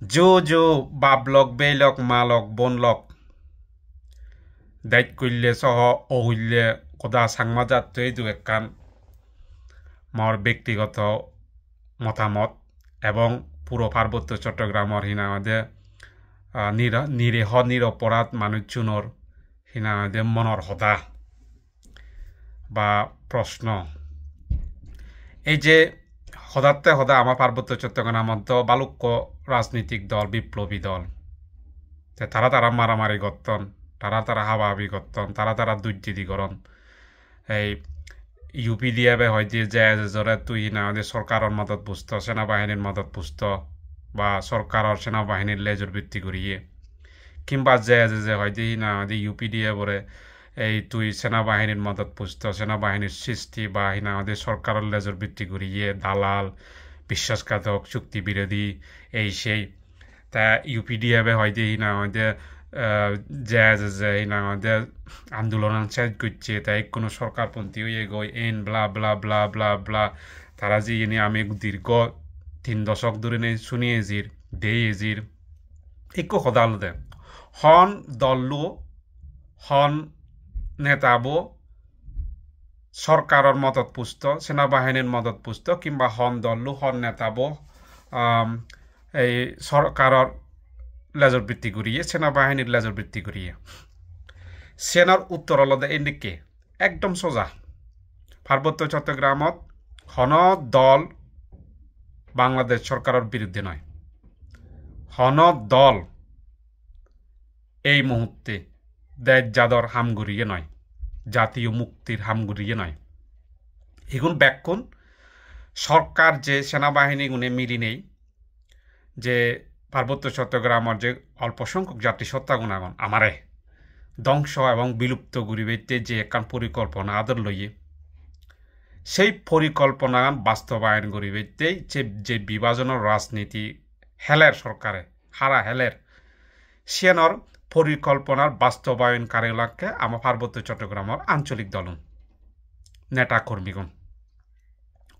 জো জো বাবলক বেলক মালক বনলক দায়িত করলে সহ অহুল্যে কদা সাংমাজাত এই দু একখান মর ব্যক্তিগত মতামত এবং পুরো পার্বত্য চট্টগ্রামের হিনাদে নিরীহ নিরপরাধ মানুষজনের হিনাদে মনের হদা বা প্রশ্ন এই যে হদাতে হদা আমার পার্বত্য চট্টগ্রামত বালুক্য রাজনৈতিক দল বিপ্লবী দল তারা মারামারি করতন তারা হাবাহাবি করতন তারা দুর্নীতি করন এই ইউপি দিয়ে হয় যে জরে তুই না সরকারের মদত বুঝত সেনাবাহিনীর মদত বুঝত বা সরকারের সেনাবাহিনীর লেজর ভিত্তি করিয়ে কিংবা যে হয় যে না ইউপি দিয়ে বলে এই তুই সেনাবাহিনীর মদত বুঝত সেনাবাহিনীর সৃষ্টি বা হিনা আমাদের সরকারের লেজর ভিত্তি করিয়ে দালাল বিশ্বাসঘাতক চুক্তি বিরোধী এই সেই তা ইউপিডিএফ হয় যে হিনা আমাদের যে হিনা আমাদের আন্দোলন শেষ করছে তাই কোনো সরকারপন্থী হয়ে গই এন ব্লা ব্লা ব্লা ব্লা ব্লা তারা যে এনে আমি দীর্ঘ 3 দশক ধরে শুনিয়ে জির দেই জির একো সদাল দে হন দললো হন নেতাবো সরকারের মদত পুষ্ট সেনাবাহিনীর মদত পুষ্ট কিংবা হন দললো হন নেতাবো এই সরকারের লেজর বৃত্তি করিয়ে সেনাবাহিনীর লেজর বৃত্তি করিয়ে সেনার উত্তর আলাদা এদিকে একদম সোজা পার্বত্য চট্টগ্রামত হন দল বাংলাদেশ সরকারের বিরুদ্ধে নয় হন দল এই মুহূর্তে দেশ জাদর হামগুড়িয়ে নয় জাতীয় মুক্তির হামগুড়িয়ে নয় এগুন ব্যাকুন সরকার যে সেনাবাহিনী গুণে মিলি নেই যে পার্বত্য চট্টগ্রামের যে অল্প সংখ্যক জাতিসত্তা গুণাগণ আমারে ধ্বংস এবং বিলুপ্ত গরিবেতে যে একখান পরিকল্পনা আদর লইয়ে সেই পরিকল্পনা বাস্তবায়ন গরিবেতেই যে বিভাজনের রাজনীতি হেলের সরকারে হারা হেলের সেনর পরিকল্পনার বাস্তবায়নকারীগুলোকে আমার পার্বত্য চট্টগ্রামের আঞ্চলিক দলন নেতা কর্মীগণ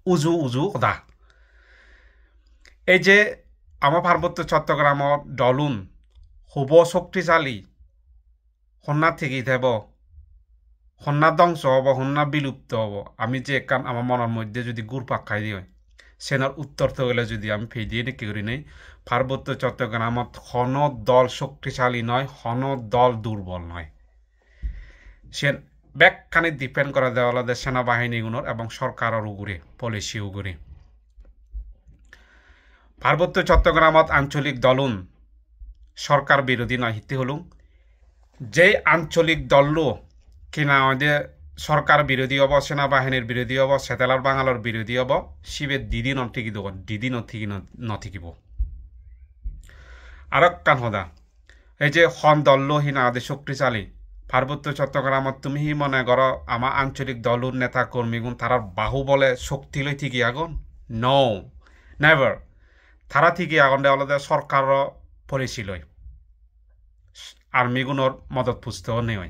উজু কথা এই যে আমার পার্বত্য চট্টগ্রামের দলুন হুব শক্তিশালী হন্যা থেকেই থাকব হন্যা ধ্বংস হব হন্যা বিলুপ্ত হব আমি যে একখান আমার মনের মধ্যে যদি গুড়পাক খাই দিই সেনার উত্তর তো গেলে যদি আমি ফেই দিয়ে কি করি নেই পার্বত্য চট্টগ্রামত হন দল শক্তিশালী নয় হন দল দুর্বল নয় সে ব্যাকখানে ডিপেন্ড করা দেওয়া সেনাবাহিনীগুলোর এবং সরকারের উগুরে পলিসি উগুরে পার্বত্য চট্টগ্রামত আঞ্চলিক দলুন সরকার বিরোধী নয় হিতে হলুম যে আঞ্চলিক দলও কিনা আমাদের সরকার বিরোধী হব সেনাবাহিনীর বিরোধী হব সেতেলার বাঙালোর বিরোধী হব শিবের দিদি নঠিকি দেব দিদি নথিকিব আর কান হদা এই যে হন দললো হিনা আমাদের শক্তিশালী পার্বত্য চট্টগ্রামত তুমি হি মনে করো আমার আঞ্চলিক দলুর নেতা কর্মীগুণ তারার বাহু বলে শক্তি লই ঠিকই আগুন নো নেভার তারা ঠিকই আগুন দেওয়া সরকার পলিসি লয় আর্মিগুণর মদত পুষতেও নেই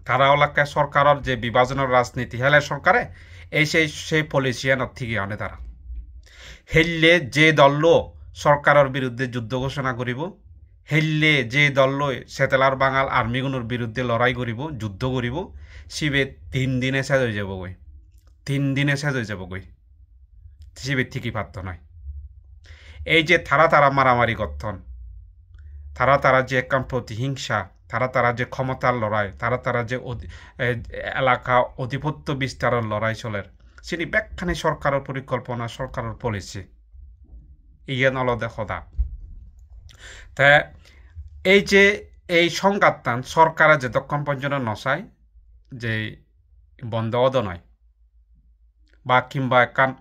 তারা ওলাকে সরকারের যে বিভাজনের রাজনীতি হেলে সরকারে এই সেই পলিসিয়ানত ঠিকই আনে তারা হেললে যে দল সরকারের বিরুদ্ধে যুদ্ধ ঘোষণা করিব হেললে যে দল সেতেলার বাঙাল আর্মিগুলোর বিরুদ্ধে লড়াই করিব যুদ্ধ করিব শিবে 3 দিনে শেষ হয়ে যাব গই 3 দিনে শেষ হয়ে যাব গই শিবের ঠিকই পারত নয় এই যে তারা মারামারি করতন তারা যে একখান প্রতিহিংসা তারা যে ক্ষমতার লড়াই তারা যে এলাকা আধিপত্য বিস্তারের লড়াই চলের সেটি ব্যাখ্যানে সরকারের পরিকল্পনা সরকারের পলিসি ইয়ে নলদে সদা তা এই যে এই সংঘাতটান সরকারে যতক্ষণ পর্যন্ত নচায় যে বন্ধ নয় বা কিংবা একখান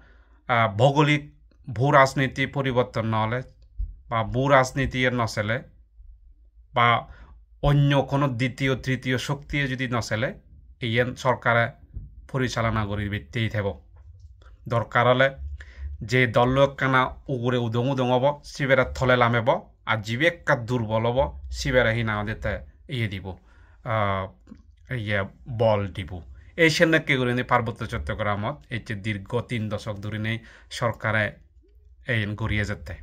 ভৌগোলিক ভূ রাজনীতি পরিবর্তন নহলে বা ভূ রাজনীতি নচলে বা অন্য কোনো দ্বিতীয় তৃতীয় শক্তি যদি নচলে ইয়ান সরকারে পরিচালনা করি বেতেই থাকব দরকার হলে যে দল কানা উগুরে উদং হব শিবেরা থলে লামেব আর জিবে একটা দুর্বল হব শিবেরা হিনা আমাদের ইয়ে দিব বল দিব এই সেনাকে করে পার্বত্য চট্টগ্রামত এই যে দীর্ঘ 3 দশক ধরে নেই সরকারে এই গড়িয়ে যেতে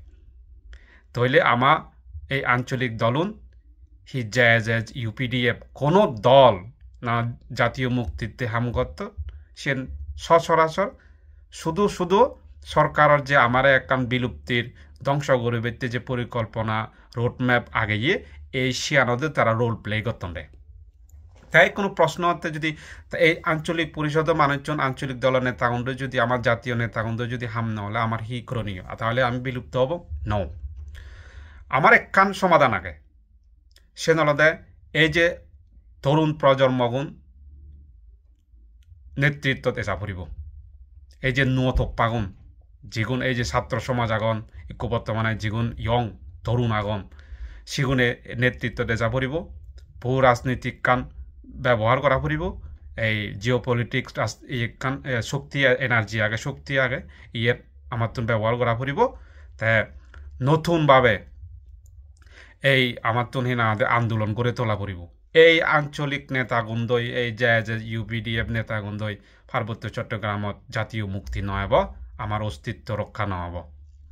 তাহলে আমার এই আঞ্চলিক দলুন হি জেএজএজ ইউপিডিএফ কোনো দল না জাতীয় মুক্তিতে হামগত সে সচরাচর শুধু সরকারের যে আমার একখান বিলুপ্তির ধ্বংস গরিবের যে পরিকল্পনা রোডম্যাপ আগেয়ে এই শিয়ানদের তারা রোল প্লে করতেন রে তাই কোনো প্রশ্ন হতে যদি এই আঞ্চলিক পরিষদ মানুষজন আঞ্চলিক দলের নেতাগণ্ড যদি আমার জাতীয় নেতাগণ্ড যদি হাম না হলে আমার হি করণীয় তাহলে আমি বিলুপ্ত হব নও আমার একখান সমাধান আগে সে নলদে এই যে তরুণ প্রজন্মগুণ নেতৃত্বত এসা ফুরিব এই যে নুয় থপ্পাগুণ যিগুণ এই যে ছাত্র সমাজ আগন একো বর্তমানে যিগুণ ইয়ং তরুণ আগন সিগুণে নেতৃত্বত এসা ফুরিব বহু রাজনৈতিক কান ব্যবহার করা ফুরিব এই জিও পলিটিক্স কান শক্তি এনার্জি আগে শক্তি আগে ইয়ে আমার তুন ব্যবহার করা ফুরিব তা নতুনভাবে এই আমার তুন হিনা আন্দোলন করে তোলা ফুরিব এই আঞ্চলিক নেতাগুন্দই এই যে ইউপিডিএফ নেতাগুন্দই পার্বত্য চট্টগ্রামত জাতীয় মুক্তি নহব আমার অস্তিত্ব রক্ষা নহব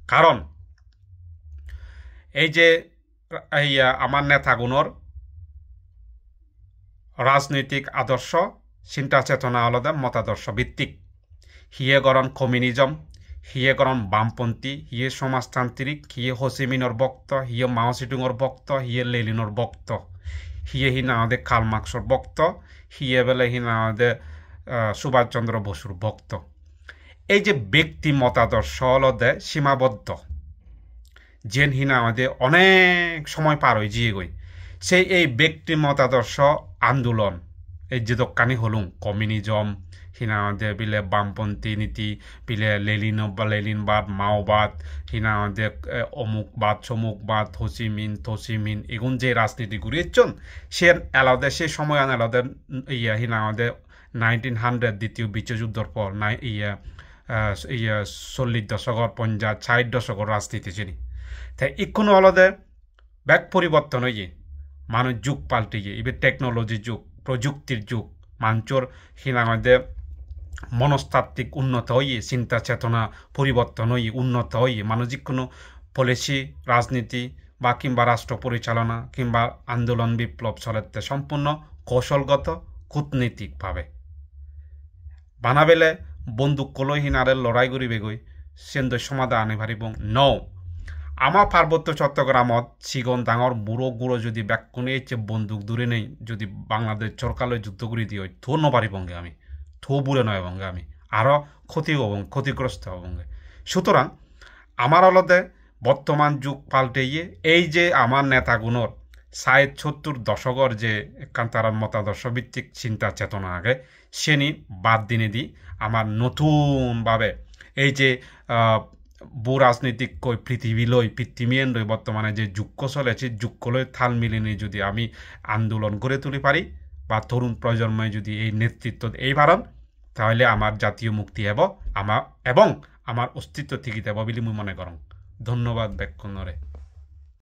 কারণ এই যে আমার নেতাগুণর রাজনৈতিক আদর্শ চিন্তা চেতনা আলাদা মতাদর্শ ভিত্তিক হিয়ে গরণ কমিউনিজম হিয়ে গরণ বামপন্থী হিয়ে সমাজতান্ত্রিক হিয়ে হোসিমিনর ভক্ত হিয়ে মাও সিটুংর ভক্ত হিয়ে লেলিনর ভক্ত হিয়ে হিনাওদে কার্ল মার্ক্সর ভক্ত হিয়ে বেলে হিনাওদে সুভাষচন্দ্র বসুর ভক্ত এই যে ব্যক্তি মতাদর্শ আলাদা সীমাবদ্ধ যেন হিনাওদে অনেক সময় পার হয়ে জিয়ে গই সেই এই ব্যক্তি মতাদর্শ আন্দোলন এই যে দোকানি হলুম কমিউনিজম হিনাওদে বিলে বামপন্থী নীতি বিলে লেলিনবাদ মাওবাদ হিনাওদে অমুকবাদ সমুকবাদ থসিমিন এগুন যে রাজনীতি ঘুরিয়েছেন সে আলাদা সে সময় আলাদা হিনাওদে 1900 দ্বিতীয় বিশ্বযুদ্ধের পর 40 দশকর 50-60 দশকর রাজনীতি চিনি তাই এখনো আলাদা ব্যাক পরিবর্তন হয়ে মানুষ যুগ পাল্টে গিয়ে এবার টেকনোলজির যুগ প্রযুক্তির যুগ মানুষের হিনামধ্যে মনস্তাত্ত্বিক উন্নত হয়ে চিন্তা চেতনা পরিবর্তন হয়ে উন্নত হয়ে মানুষ কোনো পলিসি রাজনীতি বা কিংবা রাষ্ট্র পরিচালনা কিংবা আন্দোলন বিপ্লব চলাতে সম্পূর্ণ কৌশলগত কূটনীতিকভাবে বানাবেলে বন্দুক কলহিনারে লড়াই করিবে গই সেন্দ্র সমাধান আনি ভারিব ন আমার পার্বত্য চট্টগ্রামত সিগন ডাঙর বুড়ো গুঁড়ো যদি ব্যাকুনে ইচ্ছে বন্দুক দূরে নেই যদি বাংলাদেশ সরকারে যুদ্ধ করে দিয়ে থো নপারিবঙ্গে আমি থো বুড়ে নয় বঙ্গে আমি আরও ক্ষতিগ্রস্ত হবঙ্গে সুতরাং আমার আলাদা বর্তমান যুগ পাল্টে গিয়ে এই যে আমার নেতাগুণর 60-70 দশকর যে তার মতাদর্শ ভিত্তিক চিন্তা চেতনা আগে সেনি বাদ দিনে দি আমার নতুনভাবে এই যে ভূ রাজনৈতিক পৃথিবীমেন লই বর্তমানে যে যুক্ষ চলেছে যুক্কলৈ থাল মিলিনি যদি আমি আন্দোলন করে তুলি পারি বা তরুণ প্রজন্মে যদি এই নেতৃত্ব এই ভারণ তাহলে আমার জাতীয় মুক্তি হব এবং আমার অস্তিত্ব ঠিকই দেব বলে মুই মনে করং ধন্যবাদ ব্যাকুণরে।